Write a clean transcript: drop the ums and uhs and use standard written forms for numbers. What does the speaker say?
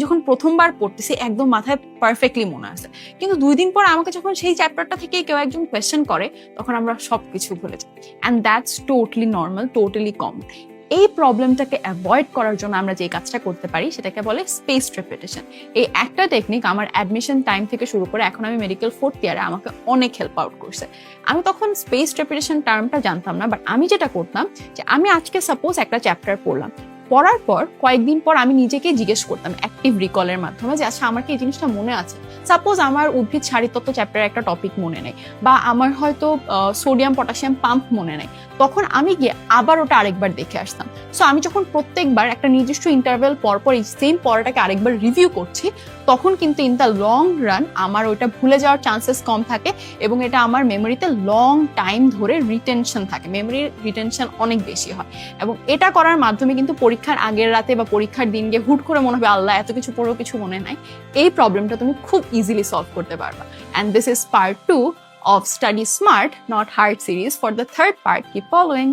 যখন প্রথমবার পড়তেছি একদম মাথায় পারফেক্টলি মনে আছে, কিন্তু 2 দিন পর আমাকে যখন সেই চ্যাপ্টারটা থেকে কেউ একজন কোয়েশ্চেন করে তখন আমরা সবকিছু ভুলে যাই। And that's totally normal, totally common. এই প্রবলেমটাকে অ্যাভয়েড করার জন্য আমরা যে কাজটা করতে পারি সেটাকে বলে স্পেসড রেপিটেশন। এই একটা টেকনিক আমার অ্যাডমিশন টাইম থেকে শুরু করে এখন আমি মেডিকেল 4th ইয়ারে আমাকে অনেক হেল্প আউট করছে। আমি তখন স্পেসড রেপিটেশন টার্মটা জানতাম না, বাট আমি যেটা করতাম যে আমি আজকে সাপোজ একটা চ্যাপ্টার পড়লাম, পড়ার পর কয়েকদিন পর আমি নিজেকে জিজ্ঞেস করতাম অ্যাক্টিভ রিকলের মাধ্যমে যে আচ্ছা আমার কি এই জিনিসটা মনে আছে। সাপোজ আমার উদ্ভিদ শারীরতত্ত্ব চ্যাপ্টারের একটা টপিক মনে নেই, বা আমার হয়তো সোডিয়াম পটাশিয়াম পাম্প মনে নেই, তখন আমি গিয়ে আবার ওটা আরেকবার দেখে আসতাম। সো আমি যখন প্রত্যেকবার একটা নির্দিষ্ট ইন্টারভেল পরপর এই সেম পড়াটাকে আরেকবার রিভিউ করছি, তখন কিন্তু ইন দ্য লং রান আমার ওইটা ভুলে যাওয়ার চান্সেস কম থাকে এবং এটা আমার মেমোরিতে লং টাইম ধরে রিটেনশন থাকে, মেমোরির রিটেনশন অনেক বেশি হয়। এবং এটা করার মাধ্যমে কিন্তু পরীক্ষার আগের রাতে বা পরীক্ষার দিন গিয়ে হুট করে মনে হবে আল্লাহ এত কিছু পড়েও কিছু মনে নাই, এই প্রবলেমটা তুমি খুব ইজিলি সলভ করতে পারবা। And this is part 2 of Study Smart Not Hard series. For the third part, keep following.